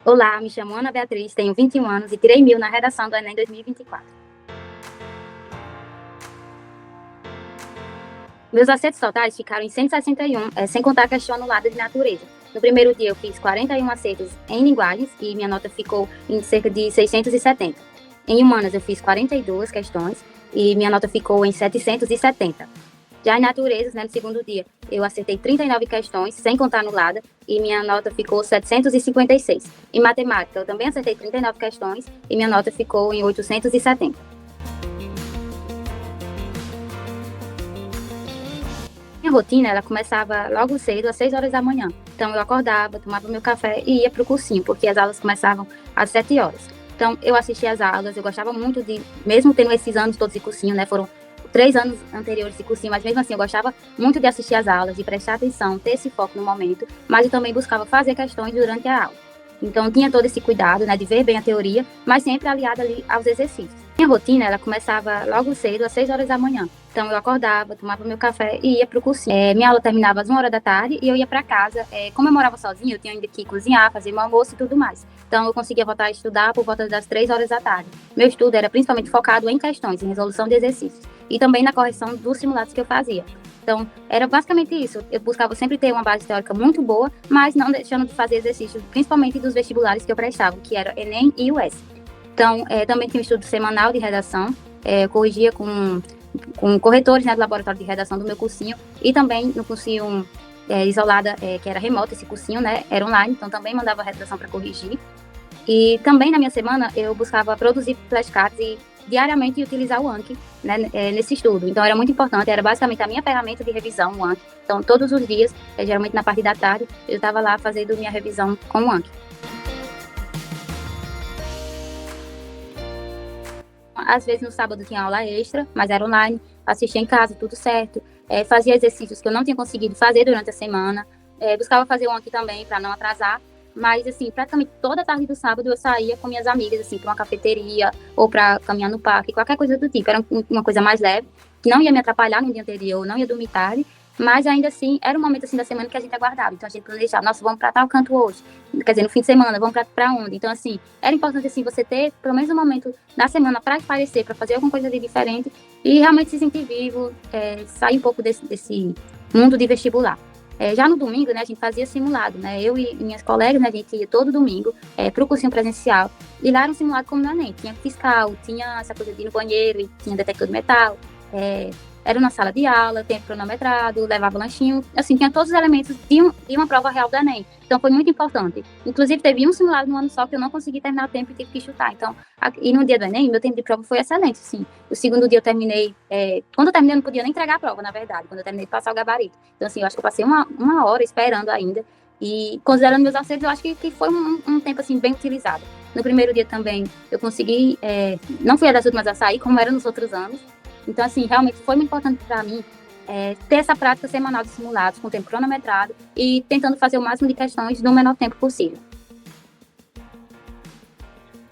Olá, me chamo Ana Beatriz, tenho 21 anos e tirei 1000 na redação do Enem 2024. Meus acertos totais ficaram em 161, sem contar a questão anulada de natureza. No primeiro dia eu fiz 41 acertos em linguagens e minha nota ficou em cerca de 670. Em humanas eu fiz 42 questões e minha nota ficou em 770. Já em naturezas, no segundo dia, eu acertei 39 questões, sem contar anulada, e minha nota ficou 756. Em matemática, eu também acertei 39 questões e minha nota ficou em 870. Minha rotina, ela começava logo cedo, às 6 horas da manhã. Então, eu acordava, tomava meu café e ia para o cursinho, porque as aulas começavam às 7 horas. Então, eu assistia às aulas, eu gostava muito de, mesmo tendo esses anos todos de cursinho, foram 3 anos anteriores de cursinho, mas mesmo assim eu gostava muito de assistir às aulas, de prestar atenção, ter esse foco no momento, mas eu também buscava fazer questões durante a aula. Então tinha todo esse cuidado, de ver bem a teoria, mas sempre aliado ali aos exercícios. Minha rotina, ela começava logo cedo, às 6 horas da manhã. Então eu acordava, tomava meu café e ia para o cursinho. Minha aula terminava às 1 hora da tarde e eu ia para casa. Como eu morava sozinha, eu tinha ainda que cozinhar, fazer meu almoço e tudo mais. Então eu conseguia voltar a estudar por volta das 3 horas da tarde. Meu estudo era principalmente focado em questões, em resolução de exercícios. E também na correção dos simulados que eu fazia. Então, era basicamente isso. Eu buscava sempre ter uma base teórica muito boa, mas não deixando de fazer exercícios, principalmente dos vestibulares que eu prestava, que era Enem e UES. Então, também tinha um estudo semanal de redação, corrigia com corretores do laboratório de redação do meu cursinho, e também no cursinho isolada, que era remoto esse cursinho, era online, então também mandava redação para corrigir. E também na minha semana eu buscava produzir flashcards e diariamente utilizar o Anki nesse estudo. Então era muito importante, era basicamente a minha ferramenta de revisão, o Anki. Então todos os dias, geralmente na parte da tarde, eu estava lá fazendo minha revisão com o Anki. Às vezes no sábado tinha aula extra, mas era online, assistia em casa, tudo certo. Fazia exercícios que eu não tinha conseguido fazer durante a semana, buscava fazer o Anki também para não atrasar. Mas, assim, praticamente toda tarde do sábado eu saía com minhas amigas, assim, para uma cafeteria ou para caminhar no parque, qualquer coisa do tipo. Era uma coisa mais leve, que não ia me atrapalhar no dia anterior, não ia dormir tarde, mas ainda assim, era um momento, assim, da semana que a gente aguardava. Então, a gente planejava, nossa, vamos para tal canto hoje. Quer dizer, no fim de semana, vamos para onde? Então, assim, era importante, assim, você ter, pelo menos um momento da semana para espairecer, para fazer alguma coisa de diferente e realmente se sentir vivo, sair um pouco desse mundo de vestibular. Já no domingo, a gente fazia simulado, eu e minhas colegas, a gente ia todo domingo para o cursinho presencial, e lá era um simulado como no Enem, tinha fiscal, tinha essa coisa de ir no banheiro, e tinha detector de metal, era uma sala de aula, tempo cronometrado, levava lanchinho, assim, tinha todos os elementos de uma prova real do Enem, então foi muito importante. Inclusive, teve um simulado no ano só que eu não consegui terminar o tempo e tive que chutar, então, e no dia do Enem, meu tempo de prova foi excelente, sim. O segundo dia eu terminei, quando eu terminei eu não podia nem entregar a prova, na verdade, quando eu terminei de passar o gabarito. Então, assim, eu acho que eu passei uma hora esperando ainda, e considerando meus acertos, eu acho que foi um tempo, assim, bem utilizado. No primeiro dia também, eu consegui, não fui a das últimas a sair, como era nos outros anos. Então, assim, realmente foi muito importante para mim ter essa prática semanal de simulados com tempo cronometrado e tentando fazer o máximo de questões no menor tempo possível.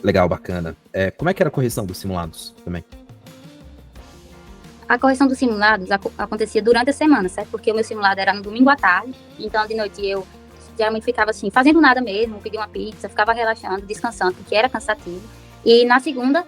Legal, bacana. Como é que era a correção dos simulados também? A correção dos simulados acontecia durante a semana, certo? Porque o meu simulado era no domingo à tarde, então de noite eu geralmente ficava assim, fazendo nada mesmo, pedia uma pizza, ficava relaxando, descansando, porque era cansativo. E na segunda,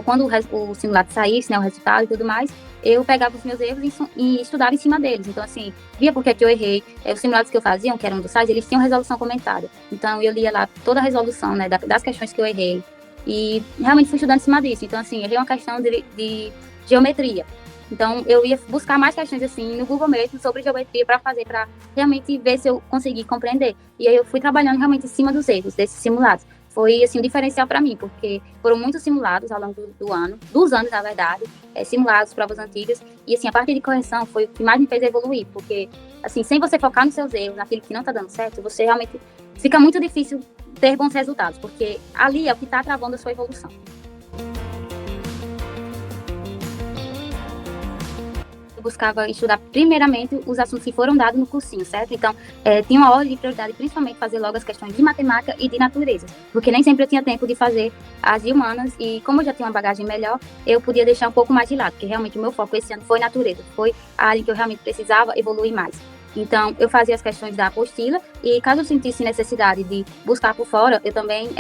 quando o simulado saísse, o resultado e tudo mais, eu pegava os meus erros e estudava em cima deles. Então, assim, via por que eu errei. Os simulados que eu fazia, que eram dos sites, eles tinham resolução comentada. Então, eu lia lá toda a resolução, das questões que eu errei. E realmente fui estudando em cima disso. Então, assim, errei uma questão de geometria. Então, eu ia buscar mais questões, assim, no Google mesmo, sobre geometria para fazer, para realmente ver se eu consegui compreender. E aí eu fui trabalhando realmente em cima dos erros desses simulados. Foi, assim, um diferencial para mim, porque foram muitos simulados ao longo do ano, dos anos, na verdade, simulados, provas antigas, e, assim, a parte de correção foi o que mais me fez evoluir, porque, assim, sem você focar nos seus erros, naquilo que não está dando certo, você realmente fica muito difícil ter bons resultados, porque ali é o que está travando a sua evolução. Buscava estudar primeiramente os assuntos que foram dados no cursinho, certo? Então, tinha uma ordem de prioridade, principalmente fazer logo as questões de matemática e de natureza, porque nem sempre eu tinha tempo de fazer as de humanas, e como eu já tinha uma bagagem melhor, eu podia deixar um pouco mais de lado, porque realmente o meu foco esse ano foi natureza, foi a área em que eu realmente precisava evoluir mais. Então, eu fazia as questões da apostila e, caso eu sentisse necessidade de buscar por fora, eu também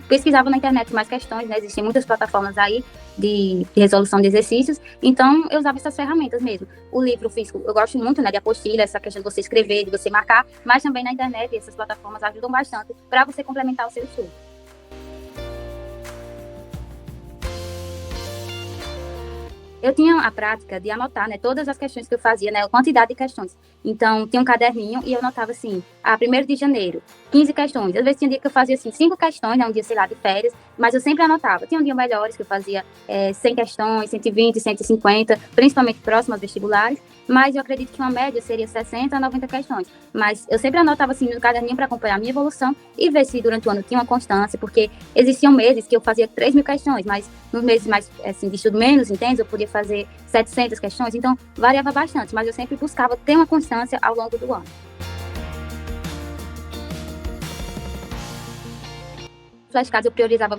pesquisava na internet mais questões, né? Existem muitas plataformas aí de resolução de exercícios, então eu usava essas ferramentas mesmo. O livro físico, eu gosto muito, né, de apostila, essa questão de você escrever, de você marcar, mas também na internet essas plataformas ajudam bastante para você complementar o seu estudo. Eu tinha a prática de anotar, né, todas as questões que eu fazia, né, a quantidade de questões. Então, tinha um caderninho e eu anotava assim, 1º de janeiro, 15 questões. Às vezes tinha dia que eu fazia assim, 5 questões, né, um dia, sei lá, de férias, mas eu sempre anotava. Tinha um dia melhores que eu fazia 100 questões, 120, 150, principalmente próximas vestibulares, mas eu acredito que uma média seria 60 a 90 questões. Mas eu sempre anotava assim no caderninho para acompanhar a minha evolução e ver se durante o ano tinha uma constância, porque existiam meses que eu fazia 3.000 questões, mas nos meses mais, assim, de estudo menos intenso, eu podia fazer 700 questões, então variava bastante, mas eu sempre buscava ter uma constância ao longo do ano. Flashcards eu priorizava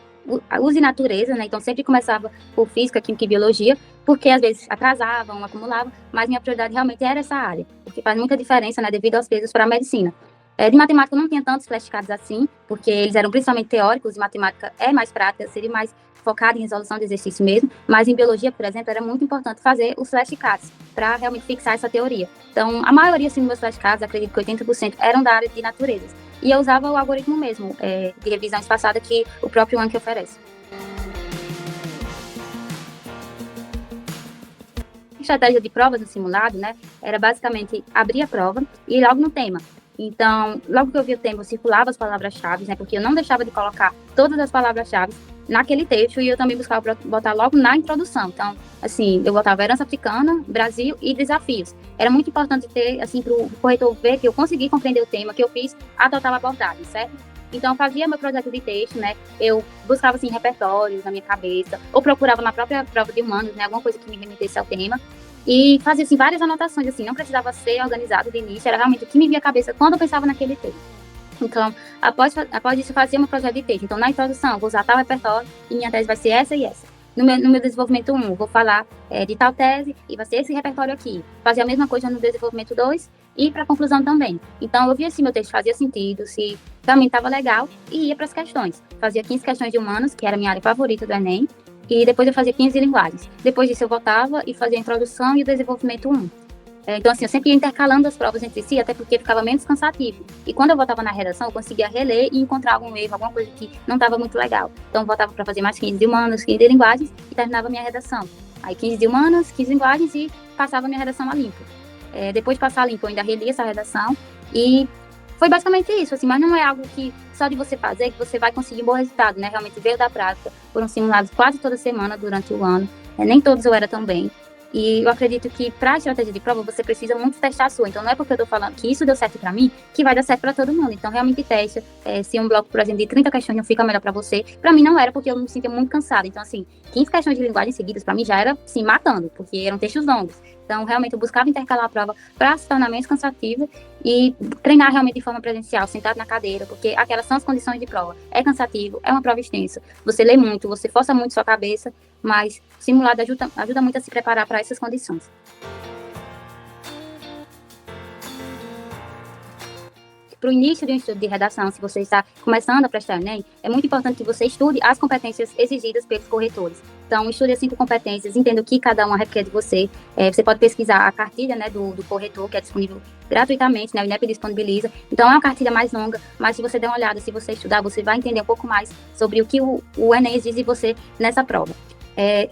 uso e natureza, né? Então sempre começava por física, química e biologia, porque às vezes atrasavam, acumulavam, mas minha prioridade realmente era essa área, porque faz muita diferença, né, devido aos pesos para a medicina. De matemática eu não tinha tantos flashcards assim, porque eles eram principalmente teóricos, e matemática é mais prática, seria mais focada em resolução de exercício mesmo, mas em biologia, por exemplo, era muito importante fazer os flashcards para realmente fixar essa teoria. Então, a maioria assim, dos meus flashcards, acredito que 80% eram da área de naturezas. E eu usava o algoritmo mesmo, de revisão espaçada que o próprio Anki oferece. A estratégia de provas no simulado, né, era basicamente abrir a prova e ir logo no tema. Então, logo que eu vi o tema, eu circulava as palavras-chave, né, porque eu não deixava de colocar todas as palavras-chave naquele texto e eu também buscava botar logo na introdução. Então, assim, eu botava herança africana, Brasil e desafios. Era muito importante ter, assim, para o corretor ver que eu consegui compreender o tema, que eu fiz a total abordagem, certo? Então, eu fazia meu projeto de texto, né? Eu buscava, assim, repertórios na minha cabeça, ou procurava na própria prova de humanos, né? Alguma coisa que me remetesse ao tema. E fazia, assim, várias anotações, assim, não precisava ser organizado de início, era realmente o que me via à cabeça quando eu pensava naquele tema. Então, após isso, eu fazia meu projeto de texto. Então, na introdução, eu vou usar tal repertório e minha tese vai ser essa e essa. No meu desenvolvimento 1, vou falar de tal tese e vai ser esse repertório aqui. Fazer a mesma coisa no desenvolvimento 2 e para a conclusão também. Então, eu via se meu texto fazia sentido, se realmente estava legal e ia para as questões. Fazia 15 questões de humanos, que era a minha área favorita do Enem, e depois eu fazia 15 de linguagens. Depois disso, eu voltava e fazia a introdução e o desenvolvimento 1. Então, assim, eu sempre ia intercalando as provas entre si, até porque ficava menos cansativo. E quando eu voltava na redação, eu conseguia reler e encontrar algum erro, alguma coisa que não estava muito legal. Então, eu voltava para fazer mais 15 de humanos, 15 de linguagens e terminava a minha redação. Aí, 15 de humanos, 15 de linguagens e passava a minha redação a limpo. Depois de passar a limpo, eu ainda reli essa redação e foi basicamente isso, assim, mas não é algo que só de você fazer que você vai conseguir um bom resultado, né? Realmente veio da prática, foram simulados quase toda semana durante o ano, nem todos eu era tão bem. E eu acredito que para a estratégia de prova você precisa muito testar a sua. Então não é porque eu estou falando que isso deu certo para mim que vai dar certo para todo mundo. Então realmente testa. Se um bloco, por exemplo, de 30 questões não fica melhor para você, para mim não era porque eu me sentia muito cansada. Então assim, 15 questões de linguagem seguidas para mim já era assim matando, porque eram textos longos. Então realmente eu buscava intercalar a prova para se tornar menos cansativa e treinar realmente de forma presencial, sentado na cadeira, porque aquelas são as condições de prova. É cansativo, é uma prova extensa. Você lê muito, você força muito sua cabeça, mas o simulado ajuda muito a se preparar para essas condições. Para o início de um estudo de redação, se você está começando a prestar Enem, é muito importante que você estude as competências exigidas pelos corretores. Então, estude as 5 competências, entenda o que cada uma requer de você. Você pode pesquisar a cartilha, né, do corretor, que é disponível gratuitamente, né, o INEP disponibiliza. Então, é uma cartilha mais longa, mas se você der uma olhada, se você estudar, você vai entender um pouco mais sobre o que o Enem exige de você nessa prova.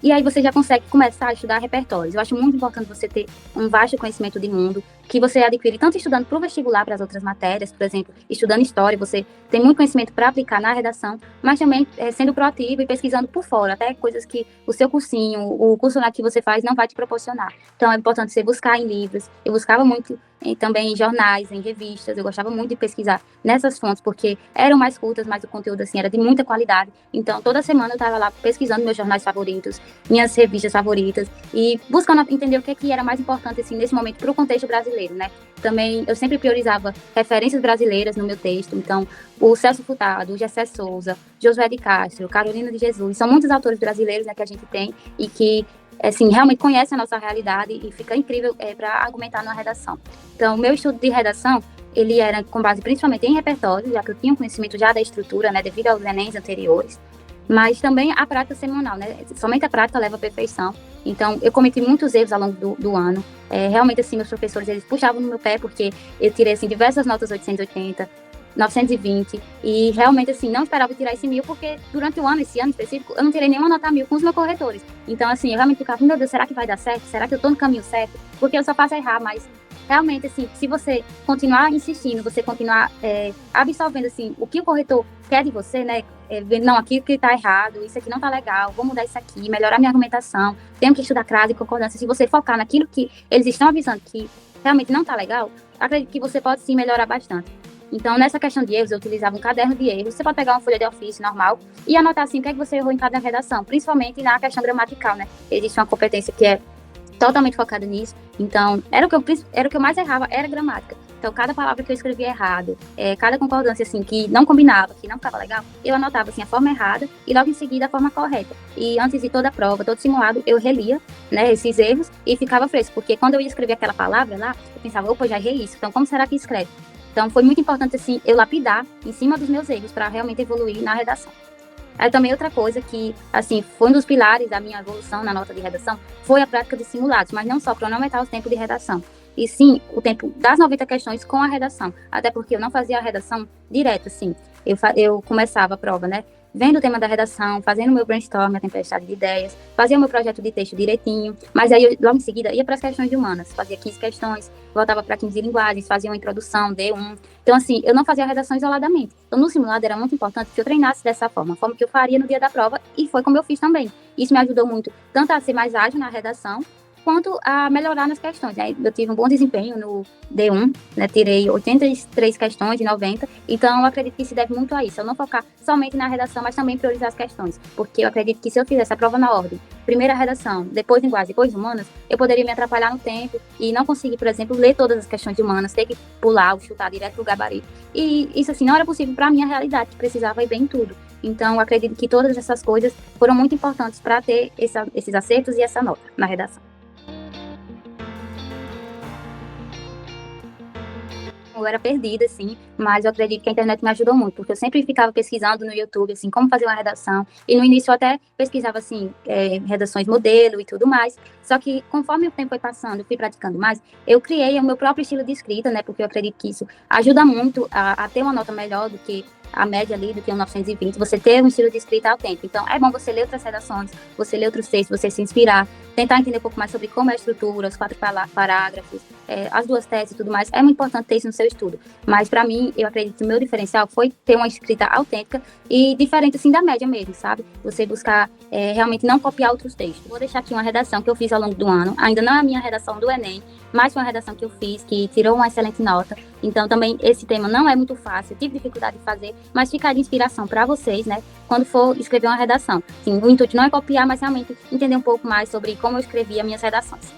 E aí você já consegue começar a estudar repertórios. Eu acho muito importante você ter um vasto conhecimento de mundo, que você adquire tanto estudando para o vestibular, para as outras matérias, por exemplo, estudando história, você tem muito conhecimento para aplicar na redação, mas também sendo proativo e pesquisando por fora, até coisas que o seu cursinho, o curso lá que você faz não vai te proporcionar. Então é importante você buscar em livros. Eu buscava muito também em jornais, em revistas, eu gostava muito de pesquisar nessas fontes, porque eram mais curtas, mas o conteúdo assim era de muita qualidade. Então toda semana eu estava lá pesquisando meus jornais favoritos, minhas revistas favoritas e buscando entender o que era mais importante assim nesse momento para o contexto brasileiro, né? Também eu sempre priorizava referências brasileiras no meu texto, então o Celso Furtado, o Gessé Souza, Josué de Castro, Carolina de Jesus, são muitos autores brasileiros, né, que a gente tem e que assim, realmente conhece a nossa realidade e fica incrível para argumentar numa redação. Então, o meu estudo de redação, ele era com base principalmente em repertório, já que eu tinha um conhecimento já da estrutura, né, devido aos Enems anteriores, mas também a prática semanal, né, somente a prática leva à perfeição. Então, eu cometi muitos erros ao longo do ano, realmente, assim, meus professores, eles puxavam no meu pé, porque eu tirei, assim, diversas notas 880, 920, e realmente, assim, não esperava tirar esse 1000, porque durante o ano, esse ano específico, eu não tirei nenhuma nota 1000 com os meus corretores. Então, assim, eu realmente ficava, meu Deus, será que vai dar certo? Será que eu tô no caminho certo? Porque eu só faço errar, mas realmente, assim, se você continuar insistindo, você continuar absorvendo, assim, o que o corretor quer de você, né, não, aqui que tá errado, isso aqui não tá legal, vou mudar isso aqui, melhorar minha argumentação, tenho que estudar crase e concordância. Se você focar naquilo que eles estão avisando que realmente não tá legal, acredito que você pode sim melhorar bastante. Então, nessa questão de erros, eu utilizava um caderno de erros. Você pode pegar uma folha de ofício normal e anotar assim o que é que você errou em cada redação, principalmente na questão gramatical, né? Existe uma competência que é totalmente focada nisso. Então, era o que eu mais errava, era gramática. Então, cada palavra que eu escrevia errado, cada concordância, assim, que não combinava, que não ficava legal, eu anotava, assim, a forma errada e logo em seguida a forma correta. E antes de toda a prova, todo simulado, eu relia, né, esses erros e ficava fresco, porque quando eu ia escrever aquela palavra lá, eu pensava, opa, já errei isso, então como será que escreve? Então, foi muito importante, assim, eu lapidar em cima dos meus erros para realmente evoluir na redação. Aí também outra coisa que, assim, foi um dos pilares da minha evolução na nota de redação, foi a prática dos simulados, mas não só cronometrar o tempo de redação, e sim o tempo das 90 questões com a redação, até porque eu não fazia a redação direto, assim, eu começava a prova, né, vendo o tema da redação, fazendo o meu brainstorm, a tempestade de ideias, fazia o meu projeto de texto direitinho, mas aí eu, logo em seguida, ia para as questões de humanas, fazia 15 questões, voltava para 15 linguagens, fazia uma introdução, D1. Então, assim, eu não fazia a redação isoladamente. Então, no simulado era muito importante que eu treinasse dessa forma, a forma que eu faria no dia da prova, e foi como eu fiz também. Isso me ajudou muito, tanto a ser mais ágil na redação, quanto a melhorar nas questões, né? Eu tive um bom desempenho no D1, né? Tirei 83 questões de 90, então eu acredito que se deve muito a isso, eu não focar somente na redação, mas também priorizar as questões, porque eu acredito que se eu fizesse a prova na ordem, primeira a redação, depois linguagem, depois humanas, eu poderia me atrapalhar no tempo e não conseguir, por exemplo, ler todas as questões de humanas, ter que pular ou chutar direto pro gabarito, e isso assim, não era possível para a minha realidade, que precisava ir bem em tudo. Então, eu acredito que todas essas coisas foram muito importantes para ter esses acertos e essa nota na redação. Eu era perdida, assim, mas eu acredito que a internet me ajudou muito, porque eu sempre ficava pesquisando no YouTube, assim, como fazer uma redação, e no início eu até pesquisava, assim, redações modelo e tudo mais, só que conforme o tempo foi passando, eu fui praticando mais, eu criei o meu próprio estilo de escrita, né, porque eu acredito que isso ajuda muito a ter uma nota melhor do que a média ali, do que um 920, você ter um estilo de escrita autêntico. Então, é bom você ler outras redações, você ler outros textos, você se inspirar, tentar entender um pouco mais sobre como é a estrutura, os 4 parágrafos, as 2 teses e tudo mais. É muito importante ter isso no seu estudo. Mas, para mim, eu acredito que o meu diferencial foi ter uma escrita autêntica e diferente, assim, da média mesmo, sabe? Você buscar realmente não copiar outros textos. Vou deixar aqui uma redação que eu fiz ao longo do ano. Ainda não é a minha redação do Enem, mas foi uma redação que eu fiz, que tirou uma excelente nota. Então, também, esse tema não é muito fácil, eu tive dificuldade de fazer, mas fica de inspiração para vocês, né? Quando for escrever uma redação. Assim, o intuito não é copiar, mas realmente entender um pouco mais sobre como eu escrevia minhas redações.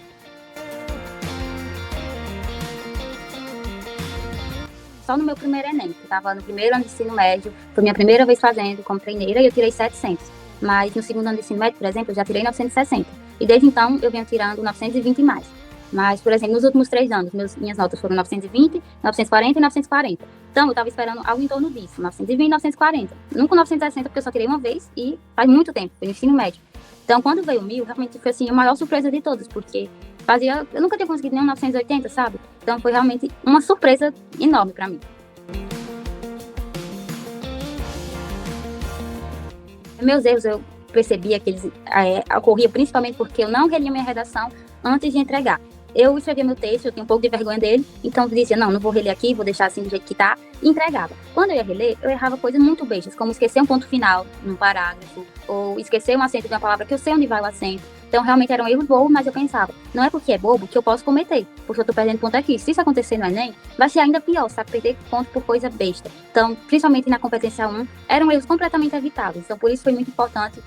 Só no meu primeiro Enem, que estava no primeiro ano de ensino médio, foi minha primeira vez fazendo como treineira e eu tirei 700. Mas no segundo ano de ensino médio, por exemplo, eu já tirei 960. E desde então eu venho tirando 920 e mais. Mas, por exemplo, nos últimos 3 anos, minhas notas foram 920, 940 e 940. Então, eu estava esperando algo em torno disso, 920 e 940. Nunca 960, porque eu só tirei uma vez e faz muito tempo, foi no ensino médio. Então, quando veio o 1000, realmente foi assim, a maior surpresa de todas, porque eu nunca tinha conseguido nem um 980, sabe? Então, foi realmente uma surpresa enorme para mim. Meus erros, eu percebia que eles ocorriam principalmente porque eu não relia minha redação antes de entregar. Eu escrevia meu texto, eu tinha um pouco de vergonha dele, então eu dizia, não vou reler aqui, vou deixar assim do jeito que tá, e entregava. Quando eu ia reler, eu errava coisas muito bestas, como esquecer um ponto final num parágrafo, ou esquecer um acento de uma palavra que eu sei onde vai o acento. Então, realmente eram erros bobos, mas eu pensava, não é porque é bobo que eu posso cometer, porque eu tô perdendo ponto aqui. Se isso acontecer no Enem, vai ser ainda pior, sabe? Perder ponto por coisa besta. Então, principalmente na competência 1, eram erros completamente evitáveis. Então, por isso foi muito importante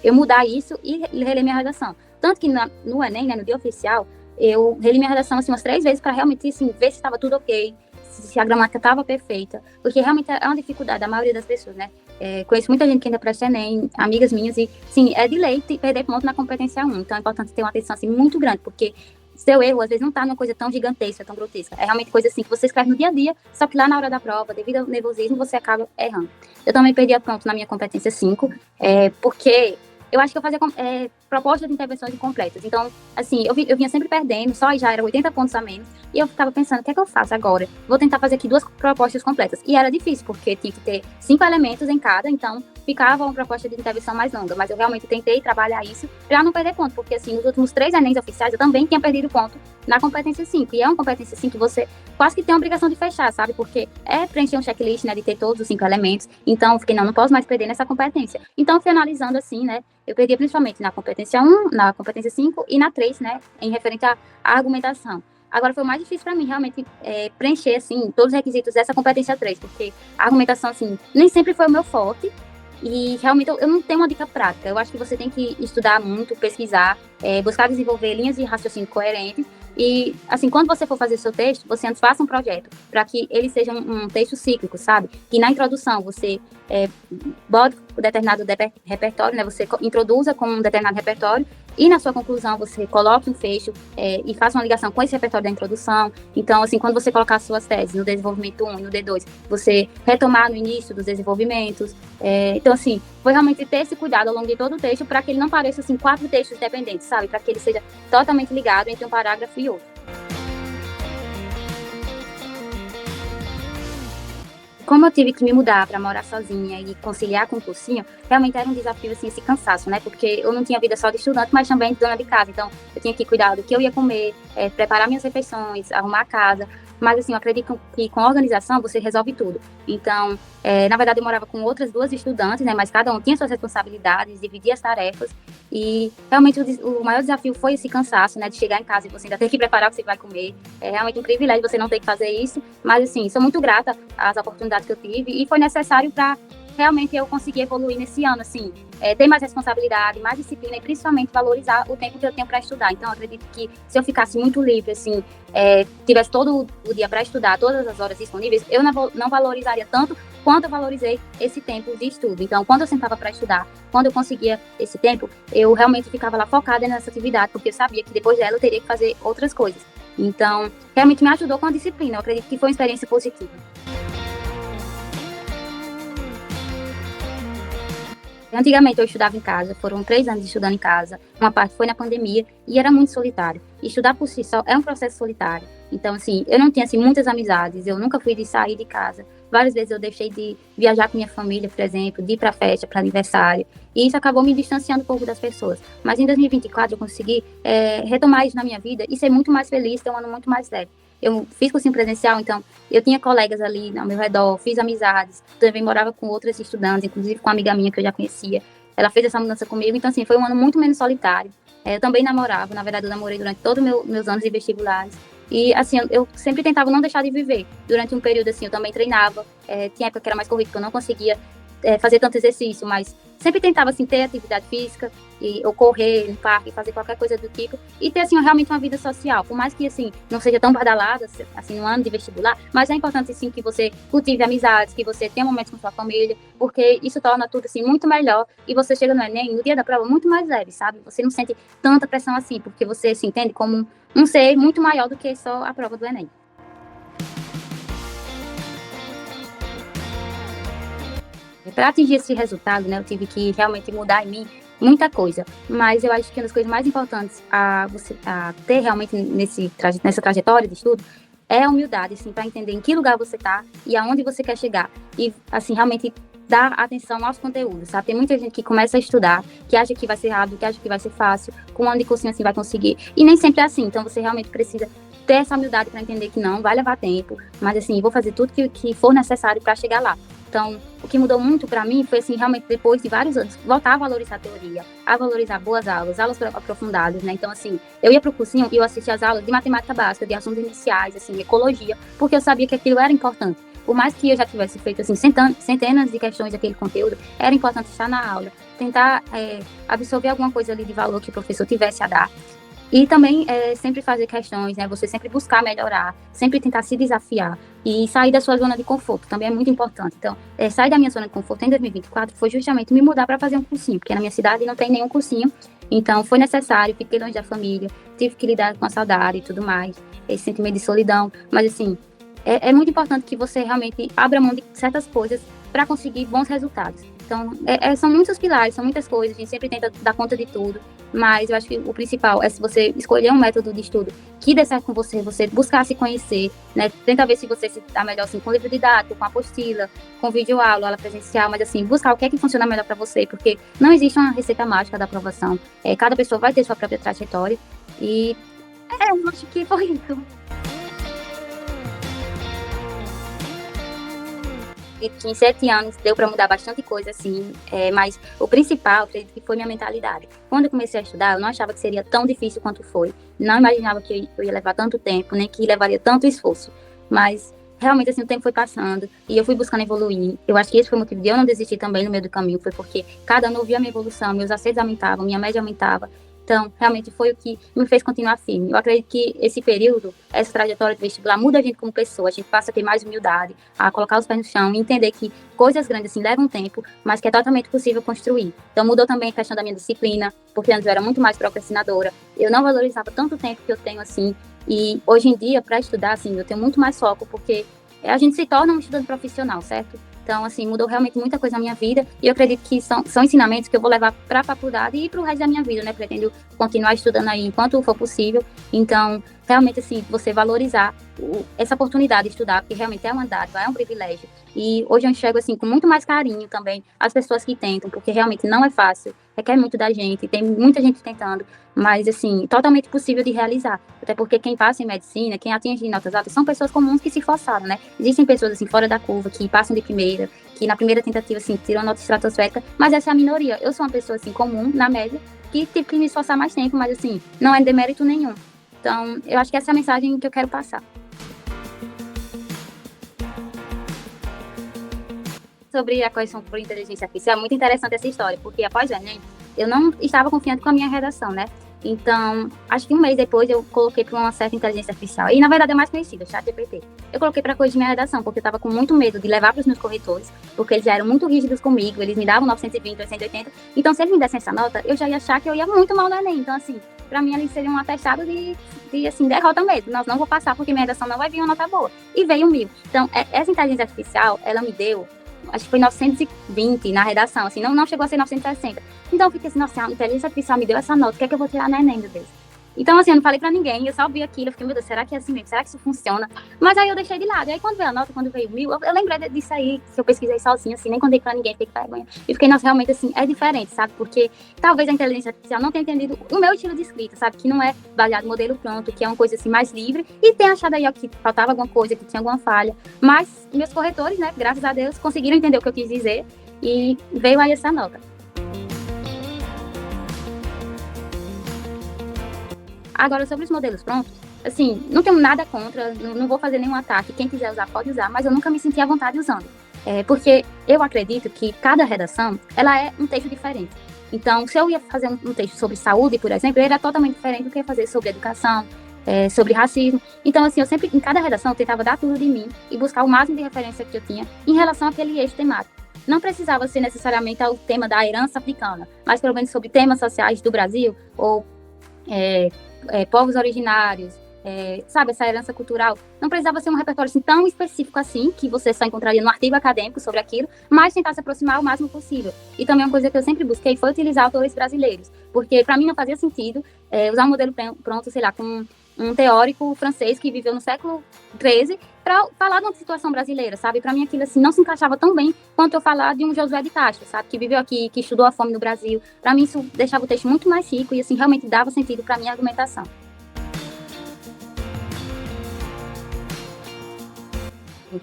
eu mudar isso e reler minha redação. Tanto que no Enem, né, no dia oficial, eu reli minha redação assim, umas 3 vezes para realmente assim, ver se estava tudo ok, se a gramática estava perfeita, porque realmente é uma dificuldade da maioria das pessoas, né? Conheço muita gente que ainda presta Enem, amigas minhas, e sim, é de lei perder ponto na competência 1. Então é importante ter uma atenção assim, muito grande, porque seu erro às vezes não está numa coisa tão gigantesca, tão grotesca. É realmente coisa assim que você escreve no dia a dia, só que lá na hora da prova, devido ao nervosismo, você acaba errando. Eu também perdi ponto na minha competência 5, porque eu acho que eu fazia proposta de intervenções incompletas. Então, assim, eu vinha sempre perdendo, só já era 80 pontos a menos, e eu ficava pensando, o que é que eu faço agora? Vou tentar fazer aqui 2 propostas completas. E era difícil, porque tinha que ter 5 elementos em cada, então ficava uma proposta de intervenção mais longa. Mas eu realmente tentei trabalhar isso para não perder ponto, porque assim, nos últimos 3 Enems oficiais, eu também tinha perdido ponto na competência 5. E é uma competência 5 que você quase que tem a obrigação de fechar, sabe? Porque é preencher um checklist, né, de ter todos os 5 elementos. Então, eu fiquei, não posso mais perder nessa competência. Então, fui analisando assim, né, eu perdi principalmente na competência 1, na competência 5 e na 3, né, em referente à argumentação. Agora, foi o mais difícil para mim, realmente, preencher, assim, todos os requisitos dessa competência 3, porque a argumentação, assim, nem sempre foi o meu forte, e realmente eu não tenho uma dica prática. Eu acho que você tem que estudar muito, pesquisar, buscar desenvolver linhas de raciocínio coerentes. E, assim, quando você for fazer seu texto, você antes faça um projeto para que ele seja um texto cíclico, sabe? Que na introdução você bota um determinado repertório, né? Você introduza com um determinado repertório e na sua conclusão você coloque um fecho e faça uma ligação com esse repertório da introdução. Então, assim, quando você colocar suas teses no desenvolvimento 1 e no D2, você retomar no início dos desenvolvimentos. Então, assim, foi realmente ter esse cuidado ao longo de todo o texto para que ele não pareça, assim, 4 textos dependentes, sabe? Para que ele seja totalmente ligado entre um parágrafo e outro. Como eu tive que me mudar para morar sozinha e conciliar com o cursinho, realmente era um desafio, assim, esse cansaço, né? Porque eu não tinha vida só de estudante, mas também de dona de casa. Então, eu tinha que cuidar do que eu ia comer, preparar minhas refeições, arrumar a casa. Mas, assim, eu acredito que com a organização você resolve tudo. Então, na verdade, eu morava com outras 2 estudantes, né? Mas cada um tinha suas responsabilidades, dividia as tarefas. E, realmente, o maior desafio foi esse cansaço, né? De chegar em casa e você ainda ter que preparar o que você vai comer. É realmente um privilégio você não ter que fazer isso. Mas, assim, sou muito grata às oportunidades que eu tive. E foi necessário para realmente eu conseguir evoluir nesse ano, assim, ter mais responsabilidade, mais disciplina e principalmente valorizar o tempo que eu tenho para estudar. Então, eu acredito que se eu ficasse muito livre, assim, tivesse todo o dia para estudar, todas as horas disponíveis, eu não valorizaria tanto quanto eu valorizei esse tempo de estudo. Então, quando eu sentava para estudar, quando eu conseguia esse tempo, eu realmente ficava lá focada nessa atividade, porque eu sabia que depois dela eu teria que fazer outras coisas. Então, realmente me ajudou com a disciplina. Eu acredito que foi uma experiência positiva. Antigamente eu estudava em casa, foram 3 anos estudando em casa, uma parte foi na pandemia e era muito solitário. E estudar por si só é um processo solitário. Então, assim, eu não tinha, assim, muitas amizades, eu nunca fui de sair de casa. Várias vezes eu deixei de viajar com minha família, por exemplo, de ir para festa, para aniversário. E isso acabou me distanciando um pouco das pessoas. Mas em 2024 eu consegui retomar isso na minha vida e ser muito mais feliz, ter um ano muito mais leve. Eu fiz cursinho presencial, então eu tinha colegas ali ao meu redor, fiz amizades, também morava com outras estudantes, inclusive com uma amiga minha que eu já conhecia. Ela fez essa mudança comigo, então assim, foi um ano muito menos solitário. Eu também namorava, na verdade eu namorei durante todos meus anos de vestibulares. E assim, eu sempre tentava não deixar de viver. Durante um período assim, eu também treinava, tinha época que era mais corrido, que eu não conseguia fazer tanto exercício, mas sempre tentava, assim, ter atividade física, ou correr no parque, fazer qualquer coisa do tipo, e ter, assim, realmente uma vida social, por mais que, assim, não seja tão badalada, assim, no ano de vestibular, mas é importante, assim, que você cultive amizades, que você tenha momentos com sua família, porque isso torna tudo, assim, muito melhor, e você chega no Enem, no dia da prova, muito mais leve, sabe? Você não sente tanta pressão assim, porque você se entende como um ser muito maior do que só a prova do Enem. Para atingir esse resultado, né, eu tive que realmente mudar em mim muita coisa. Mas eu acho que uma das coisas mais importantes a ter realmente nessa trajetória de estudo é a humildade, assim, para entender em que lugar você está e aonde você quer chegar. E, assim, realmente dar atenção aos conteúdos, sabe? Tem muita gente que começa a estudar, que acha que vai ser rápido, que acha que vai ser fácil, com um ano de cursinho assim vai conseguir. E nem sempre é assim. Então, você realmente precisa ter essa humildade para entender que não, vai levar tempo. Mas, assim, vou fazer tudo que for necessário para chegar lá. Então, o que mudou muito para mim foi, assim, realmente, depois de vários anos, voltar a valorizar a teoria, a valorizar boas aulas aprofundadas, né? Então, assim, eu ia pro cursinho e eu assistia às aulas de matemática básica, de assuntos iniciais, assim, ecologia, porque eu sabia que aquilo era importante. Por mais que eu já tivesse feito, assim, centenas de questões daquele conteúdo, era importante estar na aula, tentar absorver alguma coisa ali de valor que o professor tivesse a dar. E também sempre fazer questões, né? Você sempre buscar melhorar, sempre tentar se desafiar e sair da sua zona de conforto também é muito importante. Então, sair da minha zona de conforto em 2024 foi justamente me mudar para fazer um cursinho, porque na minha cidade não tem nenhum cursinho, então foi necessário, fiquei longe da família, tive que lidar com a saudade e tudo mais, esse sentimento de solidão, mas assim, é muito importante que você realmente abra mão de certas coisas para conseguir bons resultados. Então, são muitos pilares, são muitas coisas, a gente sempre tenta dar conta de tudo, mas eu acho que o principal é se você escolher um método de estudo que dê certo com você, você buscar se conhecer, né? Tenta ver se você se dá melhor assim, com livro didático, com apostila, com videoaula, aula presencial, mas assim, buscar o que é que funciona melhor para você, porque não existe uma receita mágica da aprovação. Cada pessoa vai ter sua própria trajetória e eu acho que foi isso. Que em 7 anos deu para mudar bastante coisa, assim, mas o principal, acredito que foi minha mentalidade. Quando eu comecei a estudar, eu não achava que seria tão difícil quanto foi. Não imaginava que eu ia levar tanto tempo, nem que levaria tanto esforço. Mas, realmente, assim, o tempo foi passando e eu fui buscando evoluir. Eu acho que esse foi o motivo de eu não desistir também no meio do caminho, foi porque cada ano eu via a minha evolução, meus acertos aumentavam, minha média aumentava. Então, realmente foi o que me fez continuar firme. Eu acredito que esse período, essa trajetória de vestibular, muda a gente como pessoa. A gente passa a ter mais humildade, a colocar os pés no chão e entender que coisas grandes, assim, levam tempo, mas que é totalmente possível construir. Então, mudou também a questão da minha disciplina, porque antes eu era muito mais procrastinadora. Eu não valorizava tanto tempo que eu tenho, assim. E, hoje em dia, para estudar, assim, eu tenho muito mais foco, porque a gente se torna um estudante profissional, certo? Então, assim, mudou realmente muita coisa na minha vida e eu acredito que são ensinamentos que eu vou levar para a faculdade e para o resto da minha vida, né? Pretendo continuar estudando aí enquanto for possível. Então, realmente, assim, você valorizar essa oportunidade de estudar, porque realmente é uma dádiva, é um privilégio. E hoje eu enxergo, assim, com muito mais carinho também as pessoas que tentam, porque realmente não é fácil, requer muito da gente, tem muita gente tentando, mas, assim, totalmente possível de realizar. Até porque quem passa em medicina, quem atinge notas altas, são pessoas comuns que se esforçaram, né? Existem pessoas, assim, fora da curva, que passam de primeira, que na primeira tentativa, assim, tiram a nota estratosférica, mas essa é a minoria. Eu sou uma pessoa, assim, comum, na média, que tive que me esforçar mais tempo, mas, assim, não é demérito nenhum. Então, eu acho que essa é a mensagem que eu quero passar. Sobre a correção por inteligência artificial, é muito interessante essa história, porque após o Enem, eu não estava confiante com a minha redação, né? Então, acho que um mês depois eu coloquei para uma certa inteligência artificial, e na verdade é mais conhecida, ChatGPT. Eu coloquei para corrigir minha redação, porque eu estava com muito medo de levar para os meus corretores, porque eles já eram muito rígidos comigo, eles me davam 920, 880, então se eles me dessem essa nota, eu já ia achar que eu ia muito mal no Enem. Então, assim, para mim ali seria um atestado de assim, derrota mesmo. Nós não vou passar porque minha redação não vai vir uma nota boa. E veio 1000. Então, essa inteligência artificial, ela me deu, acho que foi 920 na redação, assim, não chegou a ser 960. Então eu fiquei assim, nossa, a inteligência artificial me deu essa nota, o que é que eu vou tirar no Enem, meu Deus? Então, assim, eu não falei pra ninguém, eu só vi aquilo, eu fiquei, meu Deus, será que é assim mesmo? Será que isso funciona? Mas aí eu deixei de lado. E aí quando veio a nota, quando veio 1000, eu lembrei disso aí, que eu pesquisei sozinha, assim, nem contei pra ninguém, fiquei com vergonha. E fiquei, nossa, realmente, assim, é diferente, sabe? Porque talvez a inteligência artificial não tenha entendido o meu estilo de escrita, sabe? Que não é baseado no modelo pronto, que é uma coisa, assim, mais livre. E tem achado aí, ó, que faltava alguma coisa, que tinha alguma falha. Mas meus corretores, né, graças a Deus, conseguiram entender o que eu quis dizer e veio aí essa nota. Agora, sobre os modelos prontos, assim, não tenho nada contra, não vou fazer nenhum ataque. Quem quiser usar, pode usar, mas eu nunca me senti à vontade usando. Porque eu acredito que cada redação, ela é um texto diferente. Então, se eu ia fazer um texto sobre saúde, por exemplo, ele era totalmente diferente do que eu ia fazer sobre educação, sobre racismo. Então, assim, eu sempre, em cada redação, eu tentava dar tudo de mim e buscar o máximo de referência que eu tinha em relação àquele eixo temático. Não precisava ser necessariamente o tema da herança africana, mas pelo menos sobre temas sociais do Brasil, ou povos originários, sabe, essa herança cultural. Não precisava ser um repertório assim, tão específico assim, que você só encontraria no artigo acadêmico sobre aquilo, mas tentar se aproximar o máximo possível. E também uma coisa que eu sempre busquei foi utilizar autores brasileiros, porque para mim não fazia sentido usar um modelo pronto, sei lá, com um teórico francês que viveu no século XIII para falar de uma situação brasileira, sabe? Para mim aquilo assim não se encaixava tão bem quanto eu falar de um Josué de Castro, sabe? Que viveu aqui, que estudou a fome no Brasil. Para mim isso deixava o texto muito mais rico e assim realmente dava sentido para minha argumentação.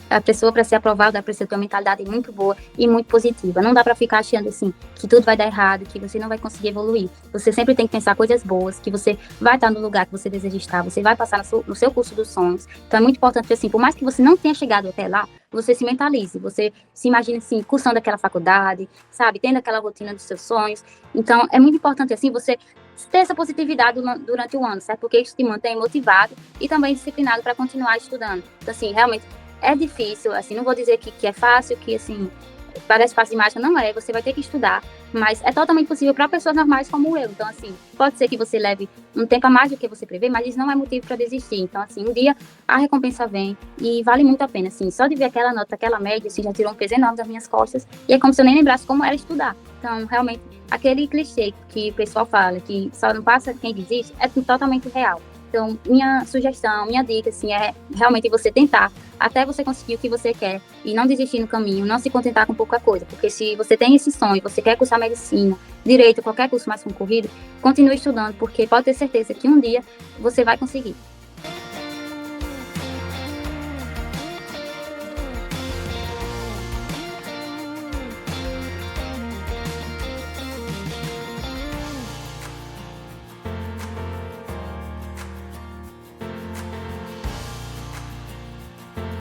A pessoa, para ser aprovada, ela precisa ter uma mentalidade muito boa e muito positiva. Não dá para ficar achando assim que tudo vai dar errado, que você não vai conseguir evoluir. Você sempre tem que pensar coisas boas, que você vai estar no lugar que você deseja estar, você vai passar no seu curso dos sonhos. Então é muito importante que, assim, por mais que você não tenha chegado até lá, você se mentalize, você se imagine assim, cursando aquela faculdade, sabe, tendo aquela rotina dos seus sonhos. Então é muito importante assim você ter essa positividade durante o ano, certo? Porque isso te mantém motivado e também disciplinado para continuar estudando. Então, assim, realmente é difícil, assim, não vou dizer que é fácil, que, assim, parece fácil de mágica, não é, você vai ter que estudar, mas é totalmente possível para pessoas normais como eu. Então, assim, pode ser que você leve um tempo a mais do que você prevê, mas isso não é motivo para desistir. Então, assim, um dia a recompensa vem e vale muito a pena, assim, só de ver aquela nota, aquela média, assim, já tirou um peso enorme das minhas costas, e é como se eu nem lembrasse como era estudar. Então, realmente, aquele clichê que o pessoal fala, que só não passa quem desiste, é totalmente real. Então, minha sugestão, minha dica, assim, é realmente você tentar até você conseguir o que você quer e não desistir no caminho, não se contentar com pouca coisa, porque se você tem esse sonho, você quer cursar medicina, direito, qualquer curso mais concorrido, continue estudando, porque pode ter certeza que um dia você vai conseguir.